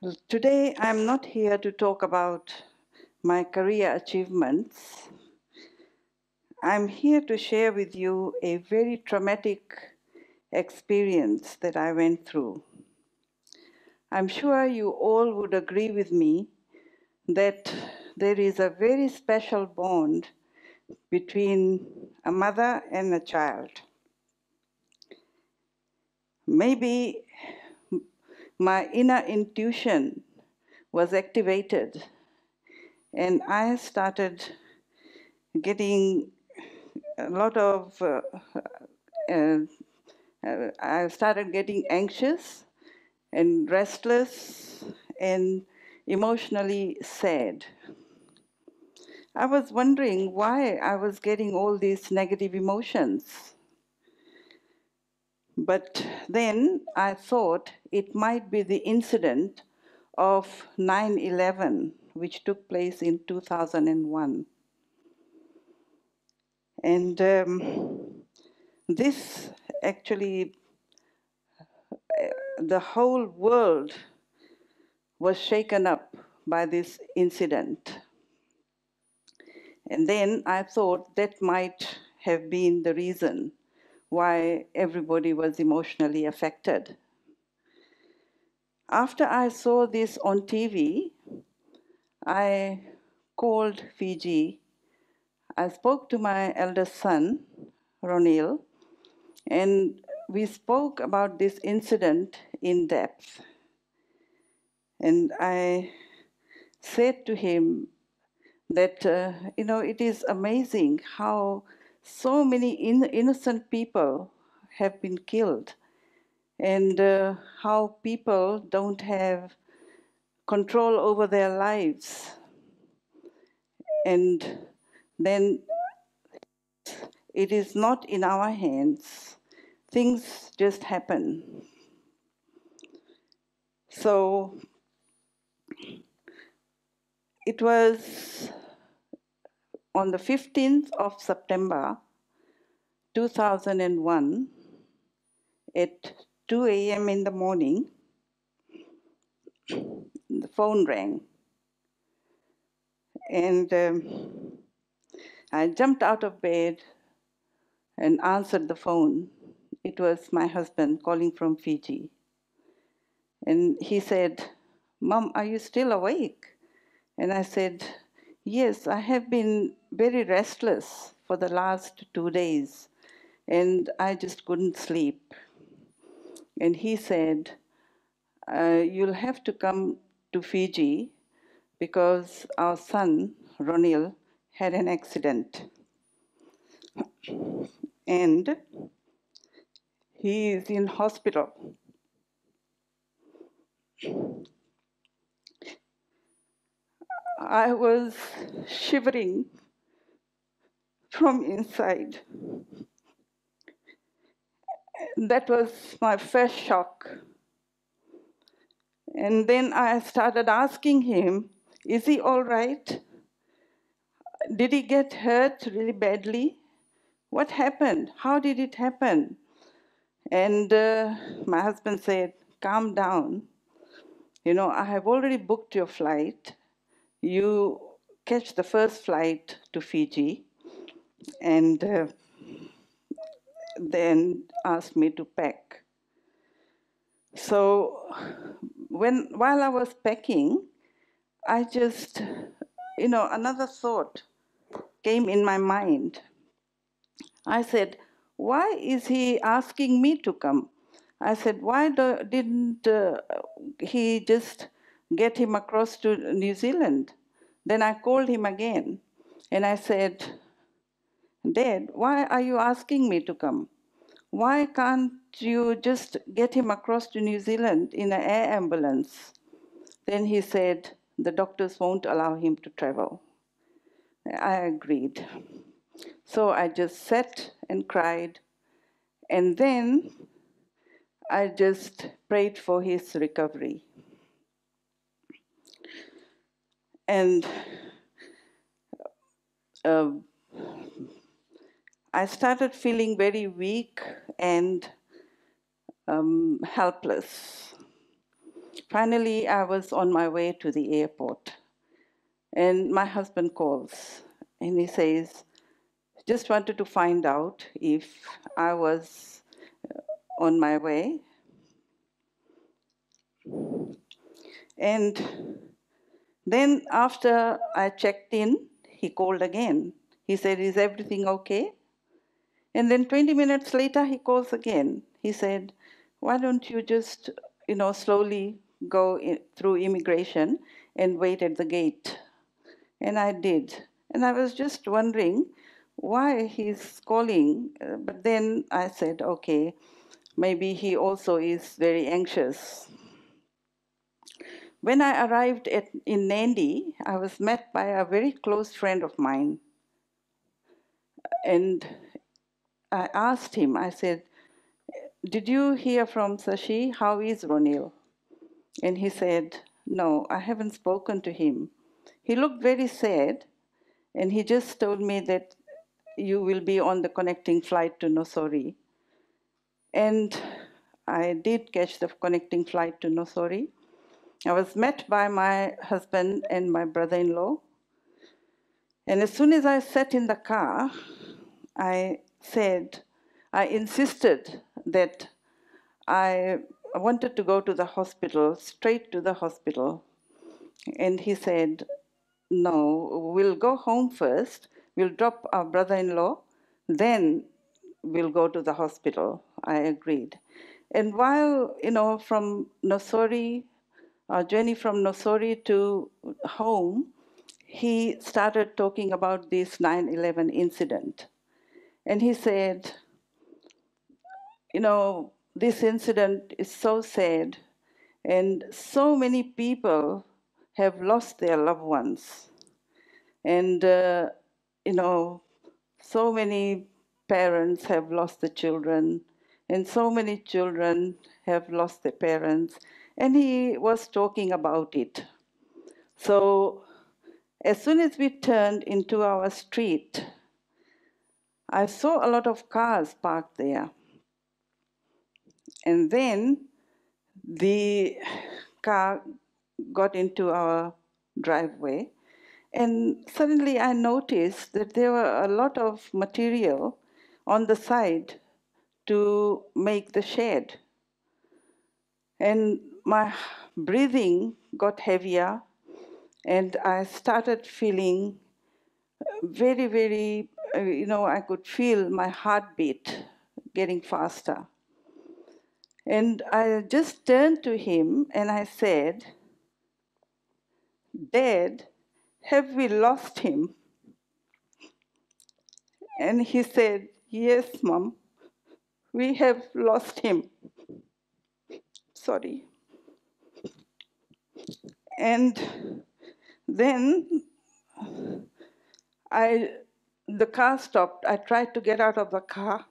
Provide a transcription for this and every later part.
Well, today, I'm not here to talk about my career achievements. I'm here to share with you a very traumatic experience that I went through. I'm sure you all would agree with me that there is a very special bond between a mother and a child. Maybe my inner intuition was activated and I started getting a lot of, I started getting anxious and restless and emotionally sad. I was wondering why I was getting all these negative emotions. But then I thought it might be the incident of 9/11, which took place in 2001. And this actually, the whole world was shaken up by this incident. And then I thought that might have been the reason why everybody was emotionally affected. After I saw this on TV, I called Fiji. I spoke to my eldest son, Ronil, and we spoke about this incident in depth. And I said to him that, it is amazing how so many innocent people have been killed and how people don't have control over their lives. And then it is not in our hands. Things just happen. So it was on the 15th of September 2001 at 2 a.m. in the morning, the phone rang. And I jumped out of bed and answered the phone. It was my husband calling from Fiji. And he said, "Mom, are you still awake?" And I said, "Yes, I have been very restless for the last 2 days, and I just couldn't sleep." And he said, "You'll have to come to Fiji because our son, Ronil, had an accident. And he is in hospital." I was shivering from inside. That was my first shock. And then I started asking him, "Is he all right? Did he get hurt really badly? What happened? How did it happen?" And my husband said, "Calm down. I have already booked your flight. You catch the first flight to Fiji," and then asked me to pack. So while I was packing, I just, another thought came in my mind. I said, "Why is he asking me to come?" I said, "Why didn't he just get him across to New Zealand?" Then I called him again and I said, "Dad, why are you asking me to come? Why can't you just get him across to New Zealand in an air ambulance?" Then he said, "The doctors won't allow him to travel." I agreed. So I just sat and cried. And then I just prayed for his recovery. And I started feeling very weak and helpless. Finally, I was on my way to the airport, and my husband calls, and he says, just wanted to find out if I was on my way. And then after I checked in, he called again. He said, is everything okay? And then 20 minutes later, he calls again. He said, why don't you just, slowly go through immigration and wait at the gate? And I did. And I was just wondering why he's calling. But then I said, okay, maybe he also is very anxious. When I arrived in Nandi, I was met by a very close friend of mine. And I asked him, I said, did you hear from Sashi? How is Ronil? And he said, no, I haven't spoken to him. He looked very sad, and he just told me that you will be on the connecting flight to Nosori. And I did catch the connecting flight to Nosori. I was met by my husband and my brother-in-law. And as soon as I sat in the car, I insisted that I wanted to go to the hospital, straight to the hospital. And he said, no, we'll go home first. We'll drop our brother-in-law, then we'll go to the hospital. I agreed. And while, from Nosori, our journey from Nosori to home, he started talking about this 9/11 incident. And he said, this incident is so sad, and so many people have lost their loved ones. And, so many parents have lost the children, and so many children have lost their parents. And he was talking about it. So as soon as we turned into our street, I saw a lot of cars parked there. And then the car got into our driveway, and suddenly I noticed that there were a lot of material on the side to make the shed. And my breathing got heavier, and I started feeling very, very, I could feel my heartbeat getting faster. And I just turned to him and I said, Dad, have we lost him? And he said, yes, Mom, we have lost him. Sorry. And then the car stopped. I tried to get out of the car,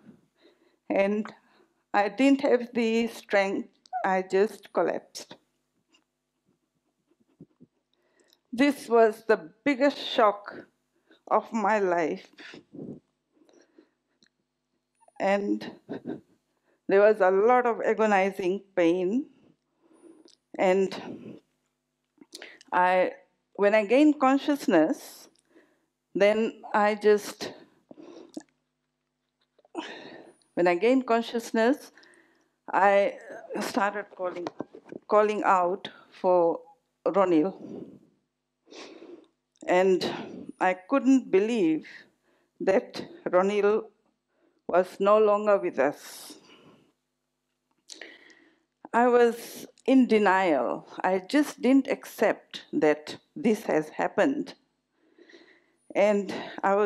and I didn't have the strength. I just collapsed. This was the biggest shock of my life. And there was a lot of agonizing pain. And when I gained consciousness, then I started calling out for Ronil. And I couldn't believe that Ronil was no longer with us. I was in denial. I just didn't accept that this has happened. And there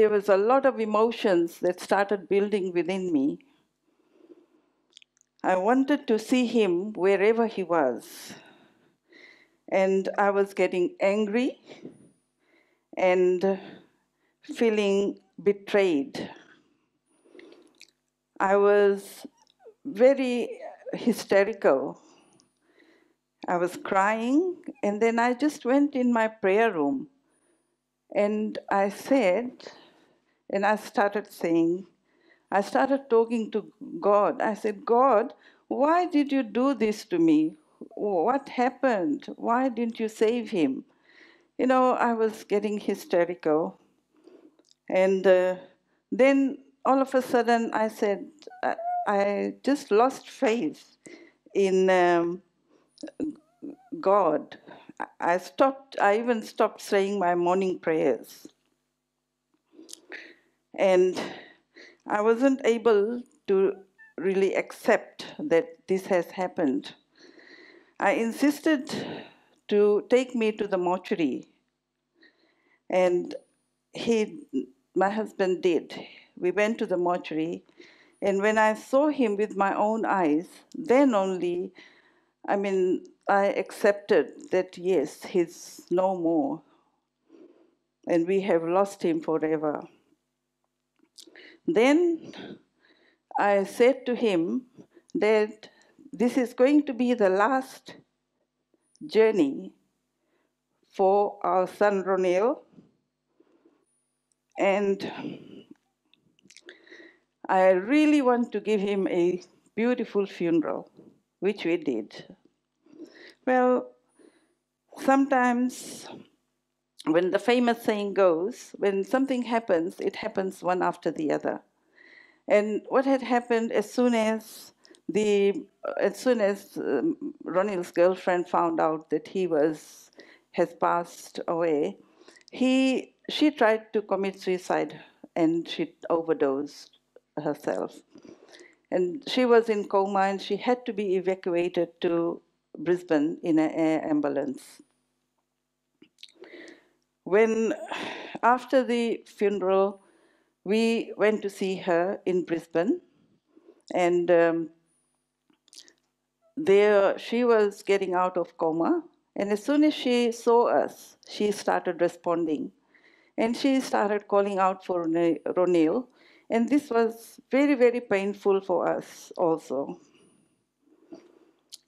was a lot of emotions that started building within me. I wanted to see him wherever he was. And I was getting angry and feeling betrayed. I was very hysterical. I was crying, and then I just went in my prayer room. And I started talking to God. I said, God, why did you do this to me? What happened? Why didn't you save him? I was getting hysterical. And then all of a sudden I said, I just lost faith in God. I even stopped saying my morning prayers. And I wasn't able to really accept that this has happened. I insisted to take me to the mortuary, and my husband did. We went to the mortuary, and when I saw him with my own eyes, then only, I accepted that yes, he's no more, and we have lost him forever. Then I said to him that this is going to be the last journey for our son Ronil, and I really want to give him a beautiful funeral, which we did. Well, sometimes when the famous saying goes, when something happens, it happens one after the other. And what had happened as soon as Ronil's girlfriend found out that has passed away, she tried to commit suicide and she overdosed herself. And she was in coma and she had to be evacuated to Brisbane in an air ambulance. When, after the funeral, we went to see her in Brisbane, and there she was getting out of coma. And as soon as she saw us, she started responding. And she started calling out for Ronil. And this was very, very painful for us also.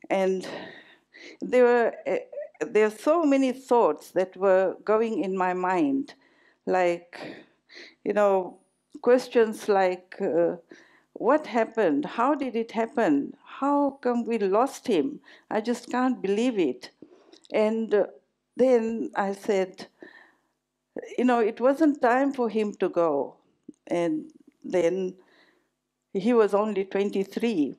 And there are so many thoughts that were going in my mind, like, questions like, what happened? How did it happen? How come we lost him? I just can't believe it. And then I said, it wasn't time for him to go. And then he was only 23.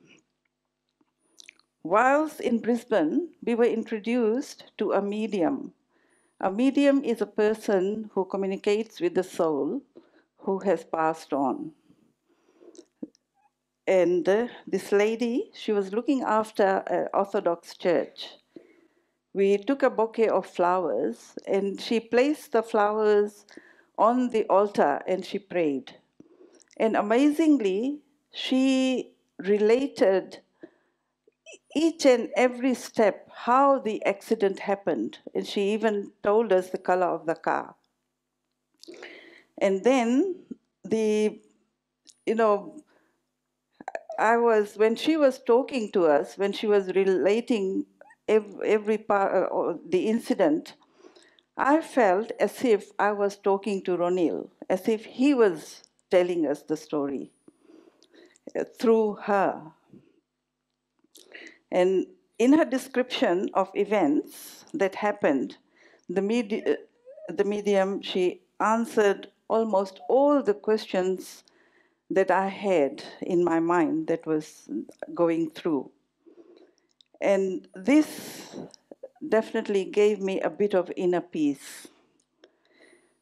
Whilst in Brisbane, we were introduced to a medium. A medium is a person who communicates with the soul who has passed on. And this lady, she was looking after an Orthodox church. We took a bouquet of flowers and she placed the flowers on the altar and she prayed. And amazingly, she related each and every step, how the accident happened. And she even told us the color of the car. And then when she was talking to us, when she was relating every part of the incident, I felt as if I was talking to Ronil, as if he was telling us the story through her. And in her description of events that happened, the medium, she answered almost all the questions that I had in my mind that was going through. And this definitely gave me a bit of inner peace.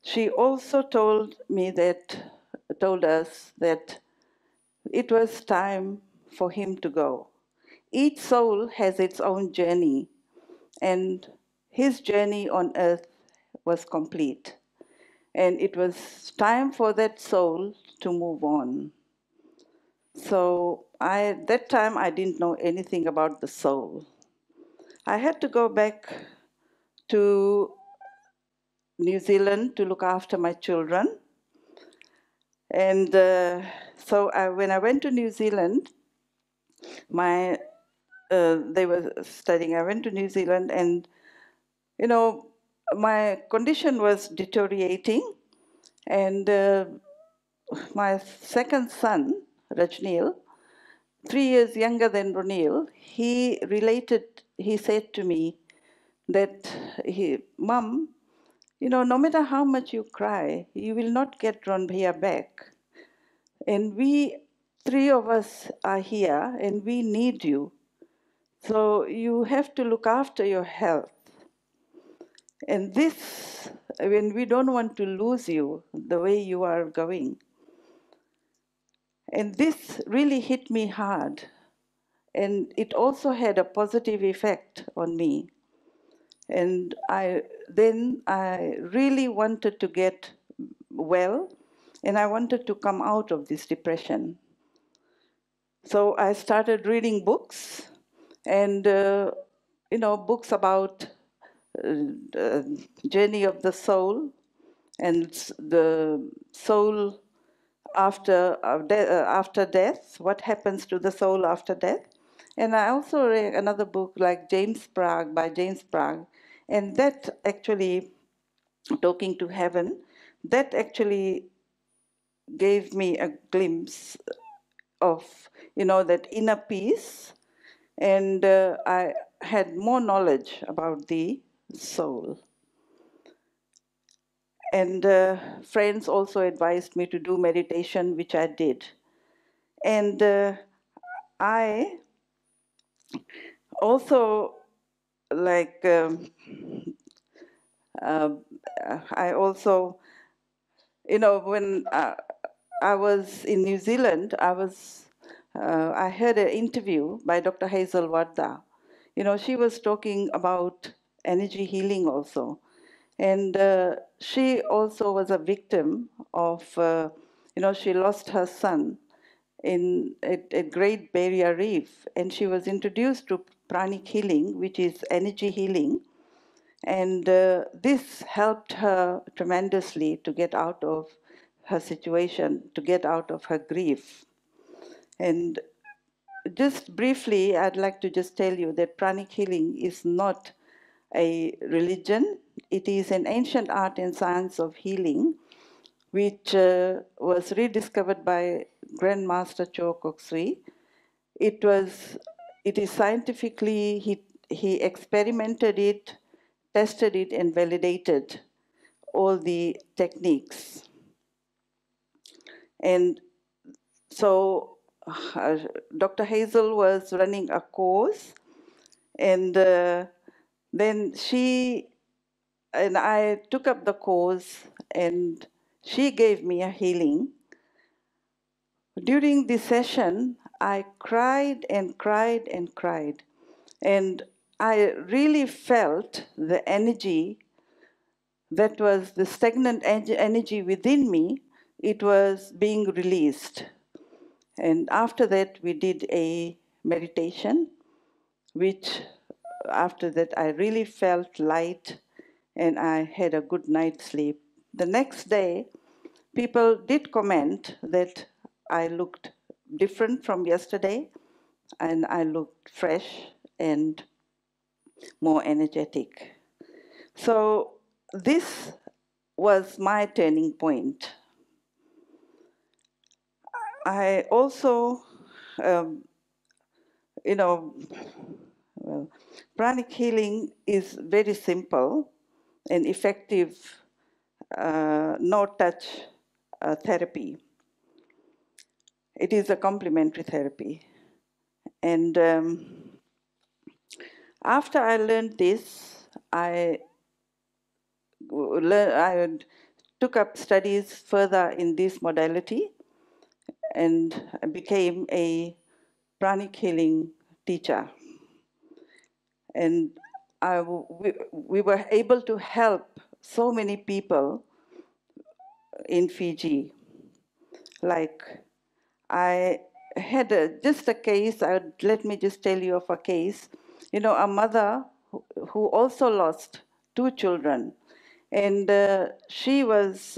She also told us that it was time for him to go. Each soul has its own journey, and his journey on earth was complete. And it was time for that soul to move on. So that time I didn't know anything about the soul. I had to go back to New Zealand to look after my children. And when I went to New Zealand, they were studying. I went to New Zealand and, my condition was deteriorating. And my second son, Rajneel, 3 years younger than Ronil, he said to me that, Mom, no matter how much you cry, you will not get Ron Bhaiya back. And we, three of us are here and we need you. So you have to look after your health. And this, when we don't want to lose you the way you are going. And this really hit me hard. And it also had a positive effect on me. And then I really wanted to get well, and I wanted to come out of this depression. So I started reading books, and books about journey of the soul and the soul after death, what happens to the soul after death. And I also read another book like by James Prague, and that actually, Talking to Heaven, that actually gave me a glimpse of, that inner peace, and I had more knowledge about the soul. And friends also advised me to do meditation, which I did. And I also, like, I also, when I was in New Zealand, I heard an interview by Dr. Hazel Warda. She was talking about energy healing also. And she also was a victim of, she lost her son at Great Barrier Reef, and she was introduced to pranic healing, which is energy healing. And this helped her tremendously to get out of her situation, to get out of her grief. And just briefly, I'd like to just tell you that pranic healing is not a religion. It is an ancient art and science of healing, which was rediscovered by Grandmaster Cho Kok Sui. It is scientifically, he experimented it, tested it, and validated all the techniques. And so Dr. Hazel was running a course, and then I took up the course, and she gave me a healing. During the session, I cried and cried and cried. And I really felt the energy that was the stagnant energy within me, it was being released. And after that, we did a meditation, which after that, I really felt light and I had a good night's sleep. The next day, people did comment that I looked different from yesterday and I looked fresh and more energetic. So this was my turning point. I also, well, pranic healing is very simple and effective, no-touch therapy. It is a complementary therapy. And after I learned this, I took up studies further in this modality and became a pranic healing teacher. And we were able to help so many people in Fiji. Like, I had just a case, let me just tell you of a case. A mother who also lost 2 children. And she was,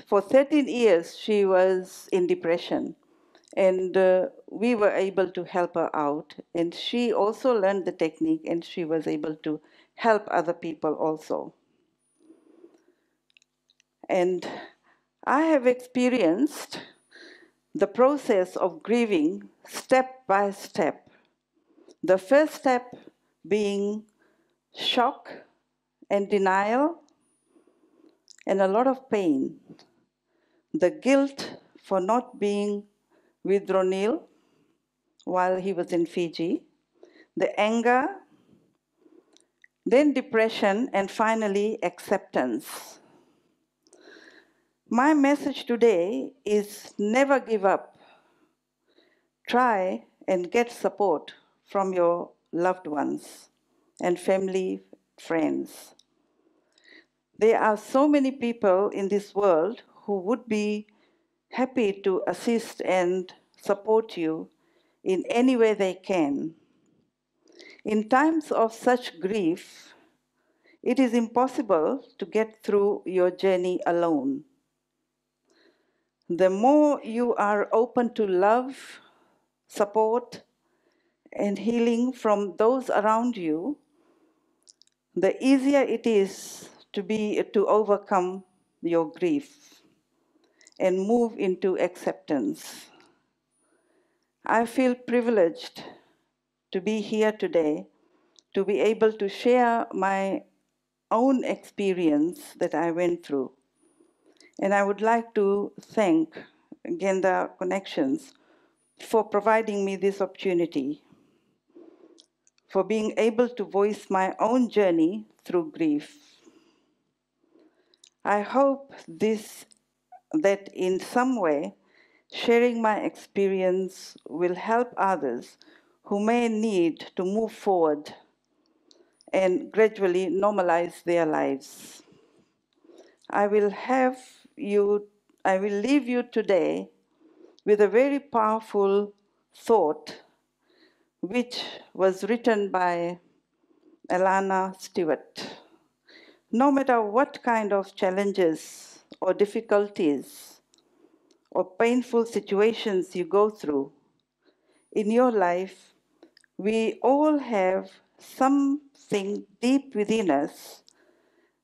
for 13 years, she was in depression. And we were able to help her out. And she also learned the technique and she was able to help other people also. And I have experienced the process of grieving step by step. The first step being shock and denial and a lot of pain. The guilt for not being with Ronil while he was in Fiji, the anger, then depression, and finally acceptance. My message today is never give up. Try and get support from your loved ones and family, friends. There are so many people in this world who would be happy to assist and support you in any way they can. In times of such grief, it is impossible to get through your journey alone. The more you are open to love, support, and healing from those around you, the easier it is to overcome your grief and move into acceptance. I feel privileged to be here today, to be able to share my own experience that I went through. And I would like to thank Genda Connections for providing me this opportunity, for being able to voice my own journey through grief. I hope that in some way, sharing my experience will help others who may need to move forward and gradually normalize their lives. I will leave you today with a very powerful thought which was written by Alana Stewart. No matter what kind of challenges or difficulties or painful situations you go through in your life, we all have something deep within us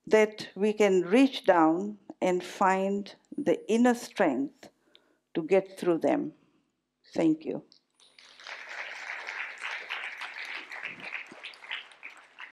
that we can reach down and find the inner strength to get through them. Thank you.